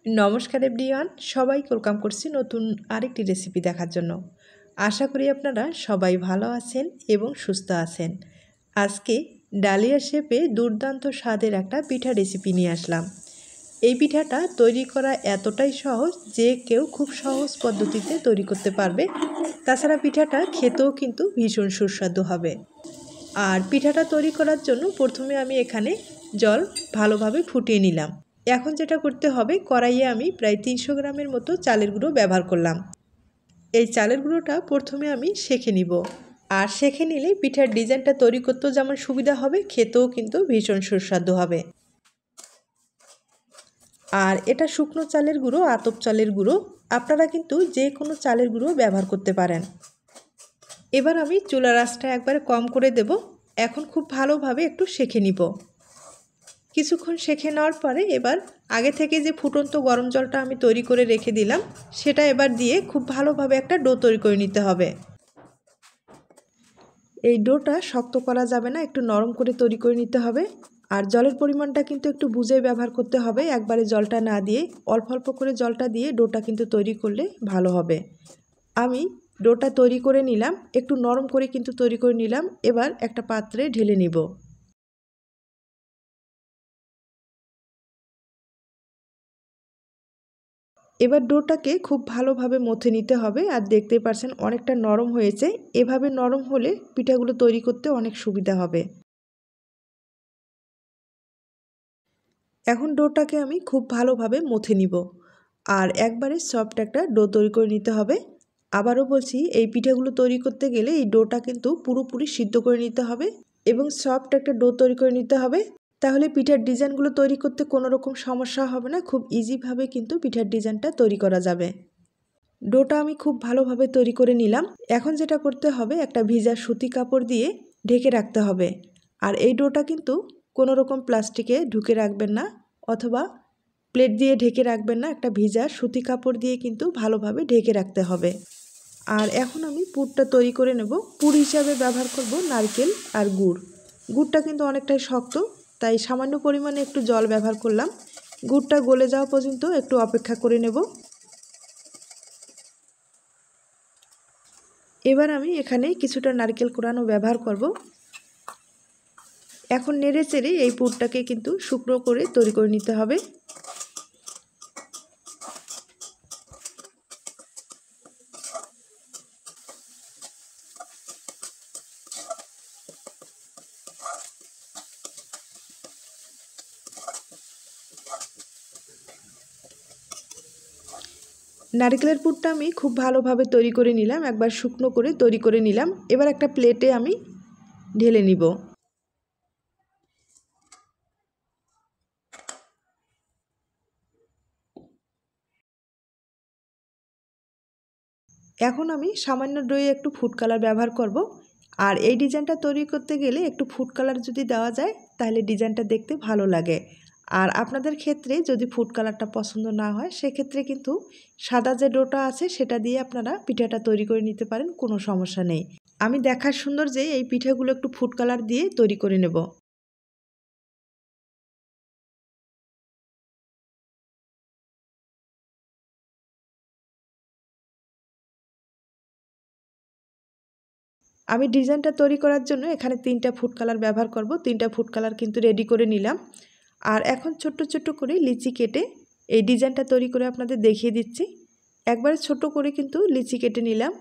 নমস্কার এভরিওয়ান, সবাইকে ওয়েলকাম করছি নতুন আরেকটি রেসিপি দেখার জন্য। আশা করি আপনারা সবাই ভালো আছেন এবং সুস্থ আছেন। আজকে ডালিয়া শেপে দুর্দান্ত স্বাদের একটা পিঠা রেসিপি নিয়ে আসলাম। এই পিঠাটা তৈরি করা এতটাই সহজ যে কেউ খুব সহজ পদ্ধতিতে তৈরি করতে পারবে। তাছাড়া পিঠাটা খেতেও কিন্তু ভীষণ সুস্বাদু হবে। আর পিঠাটা তৈরি করার জন্য প্রথমে আমি এখানে জল ভালোভাবে ফুটিয়ে নিলাম। এখন যেটা করতে হবে, কড়াইয়ে আমি প্রায় 300 গ্রামের মতো চালের গুঁড়ো ব্যবহার করলাম। এই চালের গুঁড়োটা প্রথমে আমি সেঁকে নিব। আর সেঁকে নিলে পিঠার ডিজাইনটা তৈরি করতেও যেমন সুবিধা হবে, খেতেও কিন্তু ভীষণ সুস্বাদু হবে। আর এটা শুকনো চালের গুঁড়ো, আতপ চালের গুঁড়ো, আপনারা কিন্তু যে কোনো চালের গুঁড়ো ব্যবহার করতে পারেন। এবার আমি চুলার আঁচটা একবারে কম করে দেব। এখন খুব ভালোভাবে একটু সেঁকে নিব। কিছুক্ষণ সেঁকে নেওয়ার পরে এবার আগে থেকে যে ফুটন্ত গরম জলটা আমি তৈরি করে রেখে দিলাম, সেটা এবার দিয়ে খুব ভালোভাবে একটা ডো তৈরি করে নিতে হবে। এই ডোটা শক্ত করা যাবে না, একটু নরম করে তৈরি করে নিতে হবে। আর জলের পরিমাণটা কিন্তু একটু বুঝে ব্যবহার করতে হবে। একবারে জলটা না দিয়ে অল্প অল্প করে জলটা দিয়ে ডোটা কিন্তু তৈরি করলে ভালো হবে। আমি ডোটা তৈরি করে নিলাম, একটু নরম করে কিন্তু তৈরি করে নিলাম। এবার একটা পাত্রে ঢেলে নিব। এবার ডোটাকে খুব ভালোভাবে মথে নিতে হবে। আর দেখতেই পাচ্ছেন অনেকটা নরম হয়েছে। এভাবে নরম হলে পিঠাগুলো তৈরি করতে অনেক সুবিধা হবে। এখন ডোটাকে আমি খুব ভালোভাবে মথে নিব। আর একবারে সফট একটা ডো তৈরি করে নিতে হবে। আবারও বলছি, এই পিঠাগুলো তৈরি করতে গেলে এই ডোটা কিন্তু পুরোপুরি সিদ্ধ করে নিতে হবে এবং সফট একটা ডো তৈরি করে নিতে হবে। তাহলে পিঠার ডিজাইনগুলো তৈরি করতে কোনো রকম সমস্যা হবে না, খুব ইজিভাবে কিন্তু পিঠার ডিজাইনটা তৈরি করা যাবে। ডোটা আমি খুব ভালোভাবে তৈরি করে নিলাম। এখন যেটা করতে হবে, একটা ভিজা সুতি কাপড় দিয়ে ঢেকে রাখতে হবে। আর এই ডোটা কিন্তু কোনো রকম প্লাস্টিকে ঢুকে রাখবেন না অথবা প্লেট দিয়ে ঢেকে রাখবেন না, একটা ভিজা সুতি কাপড় দিয়ে কিন্তু ভালোভাবে ঢেকে রাখতে হবে। আর এখন আমি পুরটা তৈরি করে নেব। পুর হিসাবে ব্যবহার করব নারকেল আর গুড়। গুড়টা কিন্তু অনেকটাই শক্ত, তাই সামান্য পরিমাণে একটু জল ব্যবহার করলাম। গুড়টা গলে যাওয়া পর্যন্ত একটু অপেক্ষা করে নেব। এবার আমি এখানে কিছুটা নারকেল কোড়ানো ব্যবহার করব। এখন নেড়ে চেড়ে এই পুরটাকে কিন্তু শুকনো করে তৈরি করে নিতে হবে। নারকেলের পুরটা আমি খুব ভালোভাবে তৈরি করে নিলাম, একবার শুকনো করে তৈরি করে নিলাম। এবার একটা প্লেটে আমি ঢেলে নিব। এখন আমি সামান্য ডোয়ে একটু ফুড কালার ব্যবহার করব। আর এই ডিজাইনটা তৈরি করতে গেলে একটু ফুড কালার যদি দেওয়া যায় তাহলে ডিজাইনটা দেখতে ভালো লাগে। আর আপনাদের ক্ষেত্রে যদি ফুড কালারটা পছন্দ না হয়, সেক্ষেত্রে কিন্তু সাদা যে ডোটা আছে সেটা দিয়ে আপনারা পিঠাটা তৈরি করে নিতে পারেন, কোনো সমস্যা নেই। আমি দেখার সুন্দর যে এই পিঠাগুলো একটু ফুড কালার দিয়ে তৈরি করে নেব। আমি ডিজাইনটা তৈরি করার জন্য এখানে 3টা ফুড কালার ব্যবহার করব। 3টা ফুড কালার কিন্তু রেডি করে নিলাম। আর এখন ছোট্ট ছোট্ট করে লিচি কেটে এই ডিজাইনটা তৈরি করে আপনাদের দেখিয়ে দিচ্ছি। একবারে ছোট করে কিন্তু লিচি কেটে নিলাম,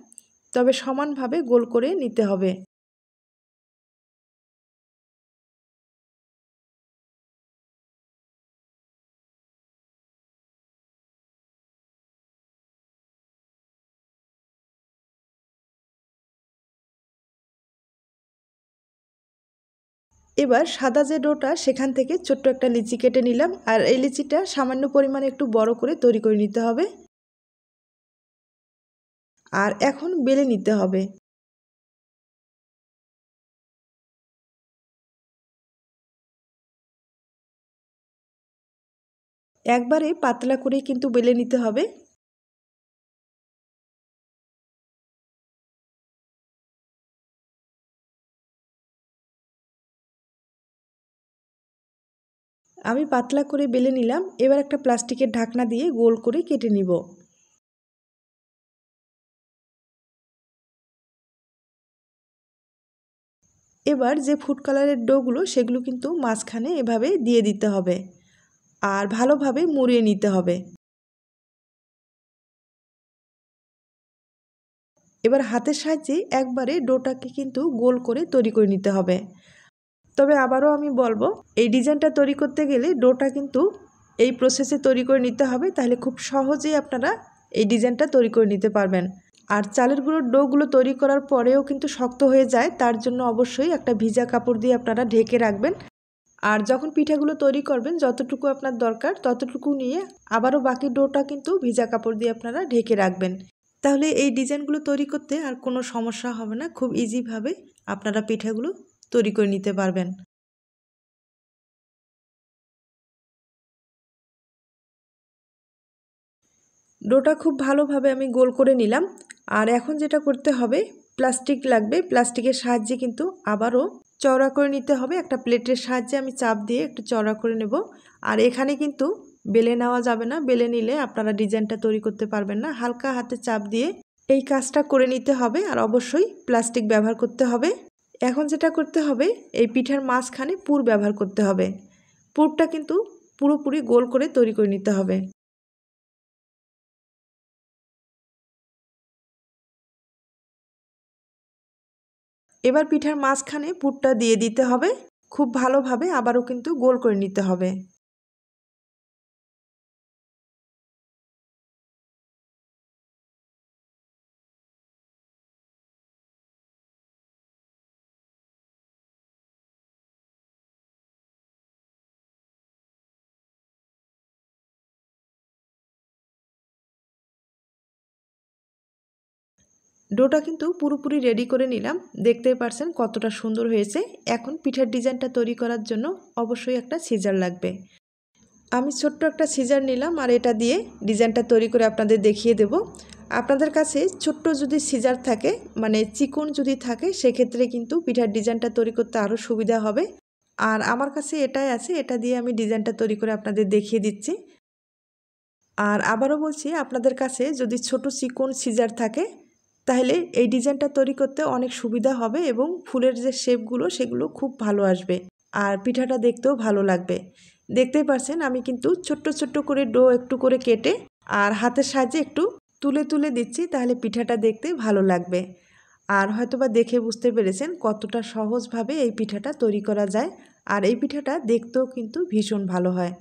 তবে সমানভাবে গোল করে নিতে হবে। এবার সাদা যে ডোটা, সেখান থেকে ছোট্ট একটা লিচি কেটে নিলাম। আর এই লিচিটা সামান্য পরিমাণে একটু বড় করে তৈরি করে নিতে হবে। আর এখন বেলে নিতে হবে। একবারে পাতলা করে কিন্তু বেলে নিতে হবে। আমি পাতলা করে বেলে নিলাম। এবার একটা প্লাস্টিকের ঢাকনা দিয়ে গোল করে কেটে নিব। এবার যে ফুড কালারের ডোগুলো সেগুলো কিন্তু মাঝখানে এভাবে দিয়ে দিতে হবে আর ভালোভাবে মুড়িয়ে নিতে হবে। এবার হাতের সাহায্যে একবারে ডোটাকে কিন্তু গোল করে তৈরি করে নিতে হবে। তবে আবারও আমি বলবো, এই ডিজাইনটা তৈরি করতে গেলে ডোটা কিন্তু এই প্রসেসে তৈরি করে নিতে হবে, তাহলে খুব সহজেই আপনারা এই ডিজাইনটা তৈরি করে নিতে পারবেন। আর চালের গুঁড়োর ডোগুলো তৈরি করার পরেও কিন্তু শক্ত হয়ে যায়, তার জন্য অবশ্যই একটা ভিজা কাপড় দিয়ে আপনারা ঢেকে রাখবেন। আর যখন পিঠাগুলো তৈরি করবেন যতটুকু আপনার দরকার ততটুকু নিয়ে আবারও বাকি ডোটা কিন্তু ভিজা কাপড় দিয়ে আপনারা ঢেকে রাখবেন। তাহলে এই ডিজাইনগুলো তৈরি করতে আর কোনো সমস্যা হবে না, খুব ইজিভাবে আপনারা পিঠাগুলো তৈরি করে নিতে পারবেন। ডোটা খুব ভালোভাবে আমি গোল করে নিলাম। আর এখন যেটা করতে হবে, প্লাস্টিক লাগবে, প্লাস্টিকের সাহায্যে কিন্তু আবারও চওড়া করে নিতে হবে। একটা প্লেটের সাহায্যে আমি চাপ দিয়ে একটু চওড়া করে নেব। আর এখানে কিন্তু বেলে নেওয়া যাবে না, বেলে নিলে আপনারা ডিজাইনটা তৈরি করতে পারবেন না। হালকা হাতে চাপ দিয়ে এই কাজটা করে নিতে হবে। আর অবশ্যই প্লাস্টিক ব্যবহার করতে হবে। এখন যেটা করতে হবে, এই পিঠার মাঝখানে পুর ব্যবহার করতে হবে। পুরটা কিন্তু পুরোপুরি গোল করে তৈরি করে নিতে হবে। এবার পিঠার মাঝখানে পুরটা দিয়ে দিতে হবে। খুব ভালোভাবে আবারও কিন্তু গোল করে নিতে হবে। ডোটা কিন্তু পুরোপুরি রেডি করে নিলাম, দেখতেই পারছেন কতটা সুন্দর হয়েছে। এখন পিঠার ডিজাইনটা তৈরি করার জন্য অবশ্যই একটা সিজার লাগবে। আমি ছোট্ট একটা সিজার নিলাম আর এটা দিয়ে ডিজাইনটা তৈরি করে আপনাদের দেখিয়ে দেব। আপনাদের কাছে ছোট্ট যদি সিজার থাকে, মানে চিকন যদি থাকে, সেক্ষেত্রে কিন্তু পিঠার ডিজাইনটা তৈরি করতে আরও সুবিধা হবে। আর আমার কাছে এটাই আছে, এটা দিয়ে আমি ডিজাইনটা তৈরি করে আপনাদের দেখিয়ে দিচ্ছি। আর আবারও বলছি, আপনাদের কাছে যদি ছোট চিকন সিজার থাকে তাহলে এই ডিজাইনটা তৈরি করতে অনেক সুবিধা হবে এবং ফুলের যে শেপগুলো সেগুলো খুব ভালো আসবে আর পিঠাটা দেখতেও ভালো লাগবে। দেখতেই পাচ্ছেন আমি কিন্তু ছোট্ট ছোট্ট করে ডো একটু করে কেটে আর হাতের সাহায্যে একটু তুলে তুলে দিচ্ছি, তাহলে পিঠাটা দেখতে ভালো লাগবে। আর হয়তোবা দেখে বুঝতে পেরেছেন কতটা সহজভাবে এই পিঠাটা তৈরি করা যায়। আর এই পিঠাটা দেখতেও কিন্তু ভীষণ ভালো হয়।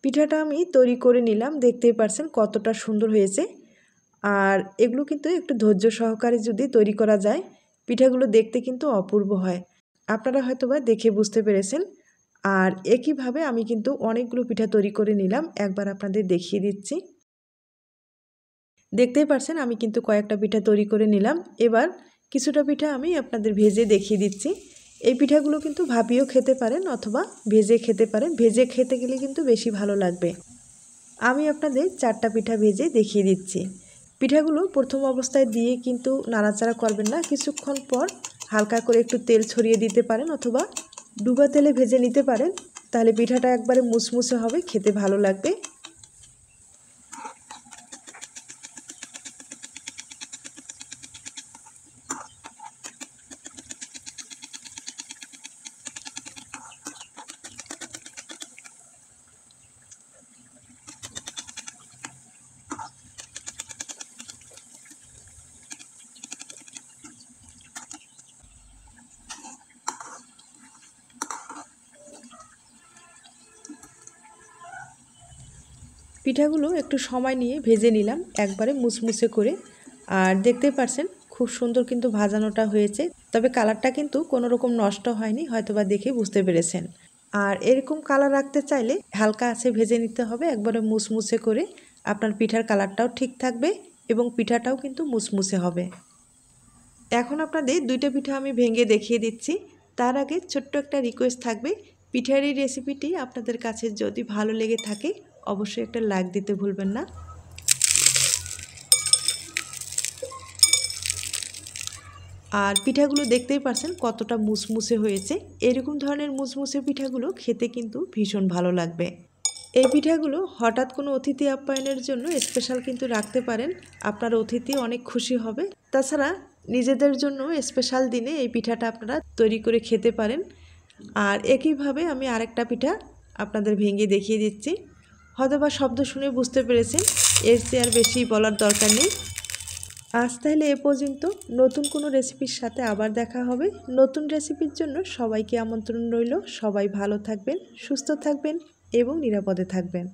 পিঠাটা আমি তৈরি করে নিলাম, দেখতেই পারছেন কতটা সুন্দর হয়েছে। আর এগুলো কিন্তু একটু ধৈর্য সহকারে যদি তৈরি করা যায়, পিঠাগুলো দেখতে কিন্তু অপূর্ব হয়। আপনারা হয়তোবা দেখে বুঝতে পেরেছেন। আর একইভাবে আমি কিন্তু অনেকগুলো পিঠা তৈরি করে নিলাম, একবার আপনাদের দেখিয়ে দিচ্ছি। দেখতেই পারছেন আমি কিন্তু কয়েকটা পিঠা তৈরি করে নিলাম। এবার কিছুটা পিঠা আমি আপনাদের ভেজে দেখিয়ে দিচ্ছি। এই পিঠাগুলো কিন্তু ভাপিয়েও খেতে পারেন অথবা ভেজে খেতে পারেন। ভেজে খেতে গেলে কিন্তু বেশি ভালো লাগবে। আমি আপনাদের 4টা পিঠা ভেজে দেখিয়ে দিচ্ছি। পিঠাগুলো প্রথম অবস্থায় দিয়ে কিন্তু নাড়াচাড়া করবেন না, কিছুক্ষণ পর হালকা করে একটু তেল ছড়িয়ে দিতে পারেন অথবা ডুবা তেলে ভেজে নিতে পারেন, তাহলে পিঠাটা একবারে মুসমুসে হবে, খেতে ভালো লাগবে। পিঠাগুলো একটু সময় নিয়ে ভেজে নিলাম একবারে মুসমুসে করে। আর দেখতেই পারছেন খুব সুন্দর কিন্তু ভাজানোটা হয়েছে, তবে কালারটা কিন্তু কোনো রকম নষ্ট হয়নি, হয়তোবা দেখে বুঝতে পেরেছেন। আর এরকম কালার রাখতে চাইলে হালকা আছে ভেজে নিতে হবে একবারে মুসমুসে করে, আপনার পিঠার কালারটাও ঠিক থাকবে এবং পিঠাটাও কিন্তু মুসমুসে হবে। এখন আপনাদের 2টা পিঠা আমি ভেঙে দেখিয়ে দিচ্ছি। তার আগে ছোট্ট একটা রিকোয়েস্ট থাকবে, পিঠার এই রেসিপিটি আপনাদের কাছে যদি ভালো লেগে থাকে অবশ্যই একটা লাইক দিতে ভুলবেন না। আর পিঠাগুলো দেখতেই পারছেন কতটা মুসমুসে হয়েছে। এরকম ধরনের মুসমুসে পিঠাগুলো খেতে কিন্তু ভীষণ ভালো লাগবে। এই পিঠাগুলো হঠাৎ কোনো অতিথি আপ্যায়নের জন্য স্পেশাল কিন্তু রাখতে পারেন, আপনার অতিথি অনেক খুশি হবে। তাছাড়া নিজেদের জন্য স্পেশাল দিনে এই পিঠাটা আপনারা তৈরি করে খেতে পারেন। আর একইভাবে আমি আরেকটা পিঠা আপনাদের ভেঙে দেখিয়ে দিচ্ছি। হয়তোবা শব্দ শুনে বুঝতে পেরেছেন, এর চেয়ে আর বেশি বলার দরকার নেই। আজ তাহলে এ পর্যন্ত, নতুন কোনো রেসিপির সাথে আবার দেখা হবে। নতুন রেসিপির জন্য সবাইকে আমন্ত্রণ রইল। সবাই ভালো থাকবেন, সুস্থ থাকবেন এবং নিরাপদে থাকবেন।